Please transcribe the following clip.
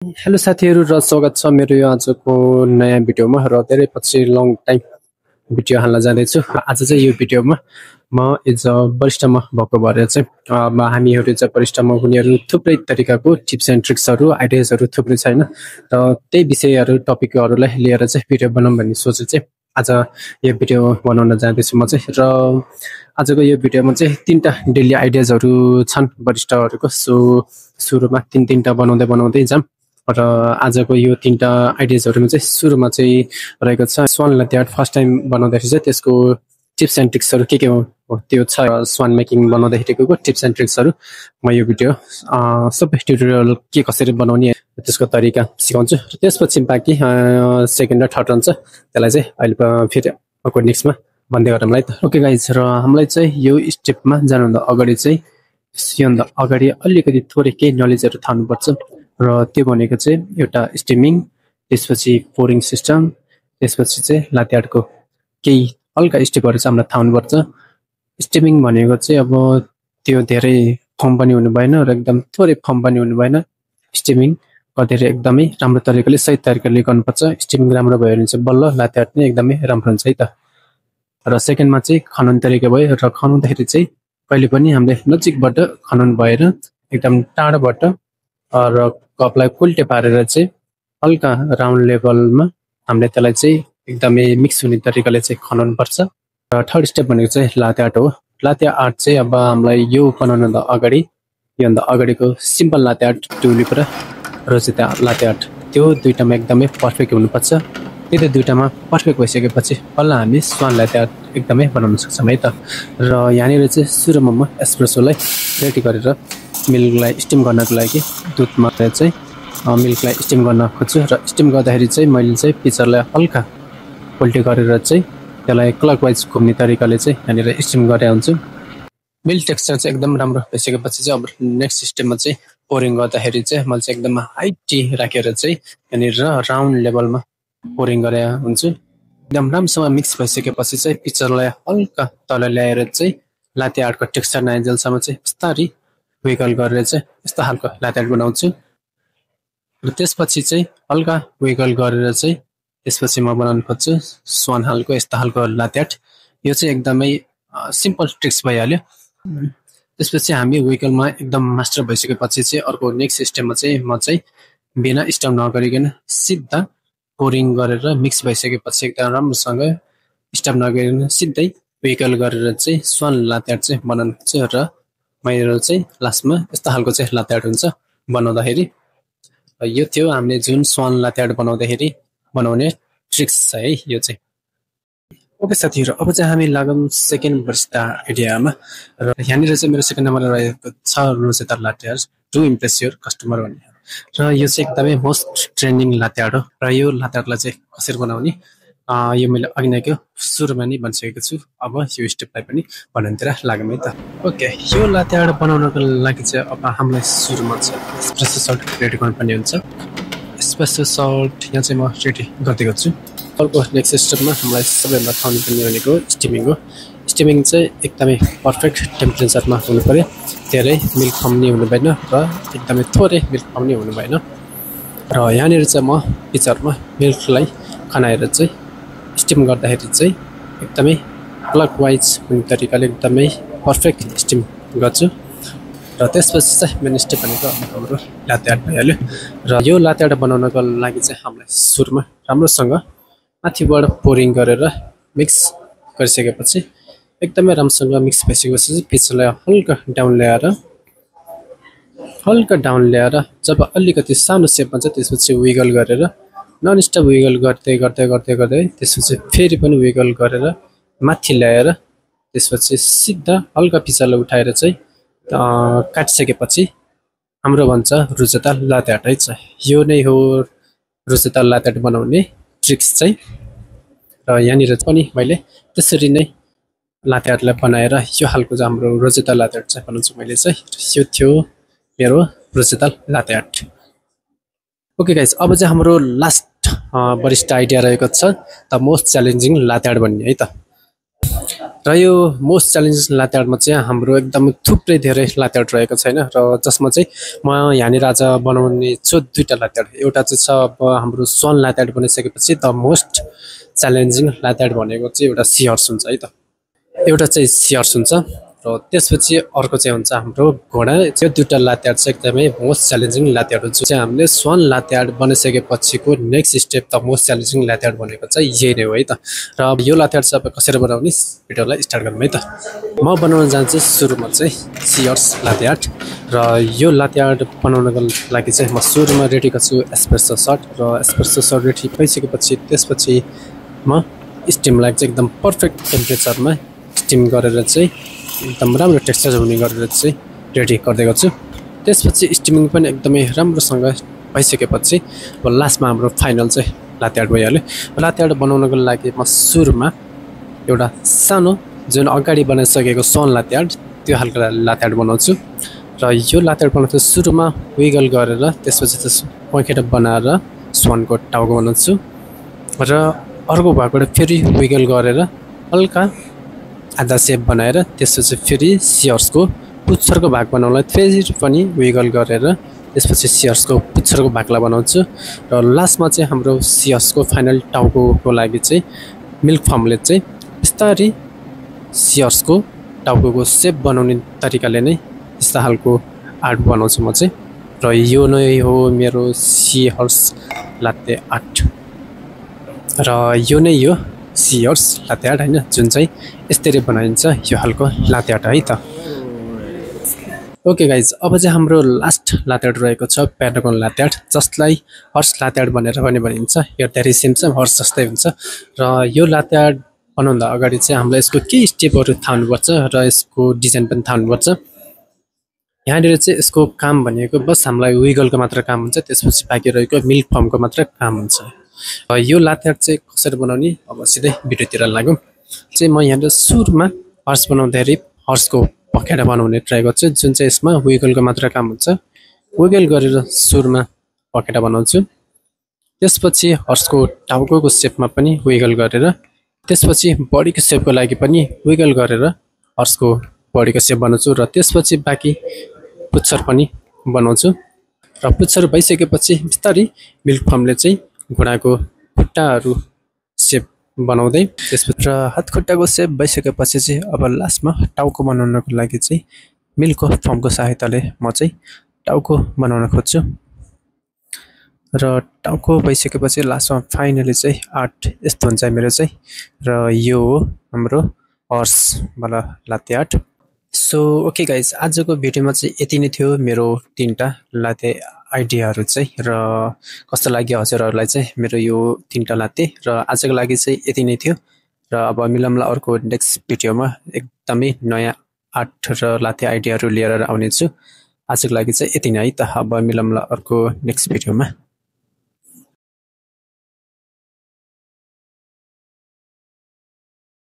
Hello साथीहरु र स्वागत छ मेरो यो आजको नयाँ भिडियोमा र धेरै पछि लङ टाइम भिडियो हाल्न जाँदैछु। आज चाहिँ यो भिडियोमा म एज अ वरिष्ठमा भएको भएर चाहिँ हामीहरु चाहिँ वरिष्ठमा हुनेहरु थुप्रै तरिकाको टिप्स एन्ड ट्रिक्सहरु आइडियाजहरु थुप्रै छैन र त्यही विषयहरु टपिकहरुलाई लिएर चाहिँ भिडियो बनाउँ भन्ने सोचे चाहिँ आज यो भिडियो बनाउन जाँदैछु म चाहिँ। र आजको यो भिडियोमा चाहिँ तीनटा डेली आइडियाजहरु छन् वरिष्ठहरुको। सो सुरुमा तीनटा बनाउँदै जाम र आजको यो तीनटा आइडियाजहरुमा चाहिँ सुरुमा चाहिँ रहेको छ स्वान लाते आर्ट। फर्स्ट टाइम बनाउँदाखेरि चाहिँ त्यसको टिप्स एन्ड ट्रिक्सहरु के हो त्यो छ। स्वान मेकिङ बनाउँदाखेरिको टिप्स एन्ड ट्रिक्सहरु म यो भिडियो सबै ट्युटोरियल के कसरी बनाउने त्यसको तरिका सिकाउँछु र त्यसपछि बाँकी सेकेन्ड र थर्ड हुन्छ त्यसलाई चाहिँ अहिले फेरि अर्को नेक्स्टमा भन्दै गरौँला है त। ओके गाइज, र हामीलाई चाहिँ यो स्टेपमा जानुभन्दा अगाडि चाहिँ योभन्दा अगाडि अलिकति थोरै केही नलेजहरु थाल्नुपर्छ र त्यो भनेको चाहिँ एउटा स्टिमिङ, त्यसपछि पोरिङ सिस्टम, त्यसपछि चाहिँ लाते आर्टको केही हल्का स्टेपहरु चाहिँ हामीलाई थाहा हुनुपर्छ। स्टिमिङ भनेको चाहिँ अब त्यो धेरै फर्म पनि हुनु भएन र एकदम थोरै फर्म पनि हुनु भएन। स्टिमिङ गर्दै एकदमै राम्रो तरिकाले सही तरिकाले गर्नुपर्छ। स्टिमिङ राम्रो भयो भने चाहिँ बल्ल लाते आर्ट नै एकदमै राम्रो हुन्छ है त। र सेकेन्डमा चाहिँ खनन तरिका भयो र खनाउँदाखेरि चाहिँ कहिले पनि हामीले नजिकबाट खनन भएर एकदम टाढाबाट र कपलाई उल्टे पारेर चाहिँ हल्का राउन्ड लेभलमा हामीले त्यसलाई चाहिँ एकदमै मिक्स हुने तरिकाले चाहिँ खनाउनु पर्छ। र थर्ड स्टेप भनेको चाहिँ लाते आर्ट हो। लाते आर्ट चाहिँ अब हामीलाई यो बनाउनभन्दा अगाडि योभन्दा अगाडिको सिम्पल लाते आर्ट, ट्युलिप र रोजेता लाते आर्ट त्यो दुईटामा एकदमै पर्फेक्ट हुनुपर्छ। त्यो दुईटामा पर्फेक्ट भइसकेपछि बल्ल हामी स्वान लाते आर्ट एकदमै बनाउन सक्छौँ है त। र यहाँनिर चाहिँ सुरुमा म एस्प्रेसोलाई रेडी गरेर मिल्कलाई स्टिम गर्नको लागि दुधमा चाहिँ मिल्कलाई स्टिम गर्न खोज्छु र स्टिम गर्दाखेरि चाहिँ मैले चाहिँ पिक्चरलाई हल्का उल्टे गरेर चाहिँ त्यसलाई क्लकवाइज घुम्ने तरिकाले चाहिँ यहाँनिर स्टिम गरेर हुन्छु। मिल्क टेक्सचर चाहिँ एकदम राम्रो भइसकेपछि चाहिँ अब नेक्स्ट स्टेपमा चाहिँ पोरिङ गर्दाखेरि चाहिँ मैले चाहिँ एकदम हाई टी राखेर चाहिँ यहाँनिर राउन्ड लेभलमा पोरिङ गरे हुन्छु। एकदम राम्रोसँग मिक्स भइसकेपछि चाहिँ पिक्चरलाई हल्का तल ल्याएर चाहिँ लाते आर्टको टेक्सचर नआइन्जेलसम्म चाहिँ बिस्तारै विगल गरेर चाहिँ यस्तो खालको लाते आर्ट बनाउँछु। र त्यसपछि चाहिँ हल्का विगल गरेर चाहिँ त्यसपछि म बनाउन खोज्छु स्वान हालको यस्तो खालको लाते आर्ट। यो चाहिँ एकदमै सिम्पल ट्रिक्स भइहाल्यो। त्यसपछि हामी विगलमा एकदम मास्टर भइसकेपछि चाहिँ अर्को नेक्स्ट स्टेपमा चाहिँ म चाहिँ बिना स्टप नगरिकन सिधा पोरिङ गरेर मिक्स भइसकेपछि एकदम राम्रोसँग स्टप नगरिकन सिधै विगल गरेर चाहिँ स्वान लाते आर्ट चाहिँ बनाउन खोज्छु। र मेरो चाहिँ लास्टमा यस्तो खालको चाहिँ लाते आर्ट हुन्छ बनाउँदाखेरि। यो थियो हामीले जुन स्वान लाते आर्ट बनाउँदाखेरि बनाउने ट्रिक्स छ है यो चाहिँ। ओके साथीहरु, अब चाहिँ हामी लागौँ सेकेन्ड वरिष्ठता आइडियामा। र यहाँनिर चाहिँ मेरो सेकेन्ड नम्बरमा रहेको छ Rosetta latte art to impress your customer भन्ने। र यो चाहिँ एकदमै मोस्ट ट्रेन्डिङ लाते आर्ट हो। र यो लाते आर्टलाई चाहिँ कसरी बनाउने यो मैले अघि नैको सुरुमा नै भनिसकेको छु। अब यो स्टेपलाई पनि बनाउनतिर लागौँ है त। ओके, यो लाते आर्ट बनाउनको लागि चाहिँ अब हामीलाई सुरुमा चाहिँ एस्प्रेसो सल्ट रेडी गर्नुपर्ने हुन्छ। एस्प्रेसो सल्ट यहाँ चाहिँ म रेडी गर्दै गर्छु। अर्को नेक्स्ट स्टेपमा हामीलाई सबैभन्दा थाहा पर्ने भनेको स्टिमिङ हो। स्टिमिङ चाहिँ एकदमै पर्फेक्ट टेम्परेचरमा हुनु पर्यो। धेरै मिल्क कम्नी हुनु भएन र एकदमै थोरै मिल्क कम्नी हुनु भएन। र यहाँनिर चाहिँ म पिक्चरमा मिल्कलाई खनाएर चाहिँ स्टिम गर्दाखेरि चाहिँ एकदमै क्लकवाइज हुने तरिकाले एकदमै पर्फेक्ट स्टिम गर्छु। र त्यसपछि चाहिँ मेन स्टेप भनेको हाम्रो लाते आर्ट भइहाल्यो। र यो लाते आर्ट बनाउनको लागि चाहिँ हामीलाई सुरुमा राम्रोसँग माथिबाट पोरिङ गरेर मिक्स गरिसकेपछि एकदमै राम्रोसँग मिक्स भइसकेपछि पिक्चरलाई हल्का डाउन ल्याएर जब अलिकति सानो सेपमा चाहिँ त्यसपछि विगल गरेर नन स्टप विगल गर्दै त्यसपछि फेरि पनि विगल गरेर माथि ल्याएर त्यसपछि सिधा हल्का पिक्चरलाई उठाएर चाहिँ काटिसकेपछि हाम्रो भन्छ रोजेता लाते आर्ट है छ। यो नै हो रोजेता लाते आर्ट बनाउने ट्रिक्स चाहिँ। र यहाँनिर पनि मैले त्यसरी नै लाते आर्टलाई बनाएर यो खालको चाहिँ हाम्रो रोजेता लाते आर्ट चाहिँ बनाउँछु मैले चाहिँ। यो थियो मेरो रोजेता लाते आर्ट। ओके गाइज, अब चाहिँ हाम्रो लास्ट वरिष्ठ आइडिया रहेको छ the most challenging latte art भन्ने है त। र यो मोस्ट च्यालेन्जिङ लाते आर्टमा चाहिँ हाम्रो एकदम थुप्रै धेरै लाते आर्ट रहेको छैन र जसमा चाहिँ म यहाँनिर आज बनाउने छु 2टा लाते आर्ट। एउटा चाहिँ छ अब हाम्रो स्वान लाते आर्ट बनिसकेपछि the most challenging latte art भनेको चाहिँ एउटा सी हर्स हुन्छ है त। एउटा चाहिँ सी हर्स हुन्छ र त्यसपछि अर्को चाहिँ हुन्छ हाम्रो घोडा। त्यो 2टा लाते आर्ट चाहिँ एकदमै मोस्ट च्यालेन्जिङ लाते आर्ट हुन्छ। चाहिँ हामीले स्वान लाते आर्ट बनिसकेपछिको नेक्स्ट स्टेप त मोस्ट च्यालेन्जिङ लाते आर्ट भनेको चाहिँ यही नै हो है त। र अब यो लाते आर्ट चाहिँ अब कसरी बनाउने भिडियोलाई स्टार्ट गरौँ है त। म बनाउन जान्छु सुरुमा चाहिँ सी हर्स लाते आर्ट र यो लाते आर्ट बनाउनको लागि चाहिँ म सुरुमा रेडी गर्छु एस्प्रेसो सट र एस्प्रेसो सट रेडी भइसकेपछि त्यसपछि म स्टिमलाई चाहिँ एकदम पर्फेक्ट टेम्परेचरमा स्टिम गरेर चाहिँ एकदम राम्रो टेक्सचर हुने गरेर चाहिँ रेडी गर्दै गर्छु। त्यसपछि स्टिमिङ पनि एकदमै राम्रोसँग भइसकेपछि अब लास्टमा हाम्रो फाइनल चाहिँ लाते आर्ट भइहाल्यो। लाते आर्ट बनाउनको लागि म सुरुमा एउटा सानो जुन अगाडि बनाइसकेको स्वान लाते आर्ट त्यो खालको लाते आर्ट बनाउँछु र यो लाते आर्ट बनाउँदा सुरुमा विगल गरेर त्यसपछि त्यस पखेटा बनाएर स्वानको टाउको बनाउँछु र अर्को भागबाट फेरि विगल गरेर हल्का आधा सेप बनाएर त्यसपछि फेरि सियर्सको पुच्छरको भाग बनाउनलाई फेरि पनि विगल गरेर त्यसपछि सियर्सको पुच्छरको भागलाई बनाउँछु र लास्टमा चाहिँ हाम्रो सियर्सको फाइनल टाउकोको लागि चाहिँ मिल्क फर्मले चाहिँ बिस्तारै सियर्सको टाउकोको सेप बनाउने तरिकाले नै यस्ता खालको आर्ट बनाउँछु म चाहिँ र यो नै हो मेरो सी हर्स लाते आर्ट र यो नै यो सी हर्स लाते आर्ट हैन जुन चाहिँ यसरी बनाइन्छ यो खालको लाते आर्ट है त। ओके गाइज अब चाहिँ हाम्रो लास्ट लाते आर्ट रहेको छ प्याटागोन लाते आर्ट जसलाई हर्स लाते आर्ट भनेर पनि भनिन्छ। हेर्दाखेरि सेम चाहिँ हर्स जस्तै हुन्छ र यो लाते आर्ट बनाउँदा अगाडि चाहिँ हामीलाई यसको केही स्टेपहरू थाहा हुनुपर्छ र यसको डिजाइन पनि थाहा हुनुपर्छ। यहाँनिर चाहिँ यसको काम भनेको बस हामीलाई विगलको मात्र काम हुन्छ त्यसपछि बाँकी रहेको मिल्क फर्मको मात्र काम हुन्छ। यो लाते आर्ट चाहिँ कसरी बनाउने अब सिधै भिडियोतिर लागौँ। चाहिँ म यहाँनिर सुरुमा हर्स बनाउँदाखेरि हर्सको पखेटा बनाउने ट्राई गर्छु जुन चाहिँ यसमा विगलको मात्र काम हुन्छ। विगल गरेर सुरुमा पखेटा बनाउँछु त्यसपछि हर्सको टाउकोको सेपमा पनि विगल गरेर त्यसपछि बडीको सेपको लागि पनि विगल गरेर हर्सको बडीको सेप बनाउँछु र त्यसपछि बाँकी पुच्छर पनि बनाउँछु र पुच्छर भइसकेपछि बिस्तारै मिल्क फर्मले चाहिँ घोडाको खुट्टाहरू सेप बनाउँदै त्यसपछि र हात खुट्टाको सेप भइसकेपछि चाहिँ अब लास्टमा टाउको बनाउनको लागि चाहिँ मिल्क फर्मको सहायताले म चाहिँ टाउको बनाउन खोज्छु र टाउको भइसकेपछि लास्टमा फाइनली चाहिँ आर्ट यस्तो हुन्छ मेरो चाहिँ र यो हो हाम्रो हर्सवाला latte art. So okay guys आजको भिडियोमा चाहिँ यति नै थियो मेरो 3टा लाते आइडियाहरू चाहिँ र कस्तो लाग्यो हजुरहरूलाई चाहिँ मेरो यो 3टा लाते र आजको लागि चाहिँ यति नै थियो र अब मिलाउँला अर्को नेक्स्ट भिडियोमा एकदमै नयाँ आर्ट र लाते आइडियाहरू लिएर आउनेछु। आजको लागि चाहिँ यति नै है त। अब मिलाउँला अर्को नेक्स्ट भिडियोमा।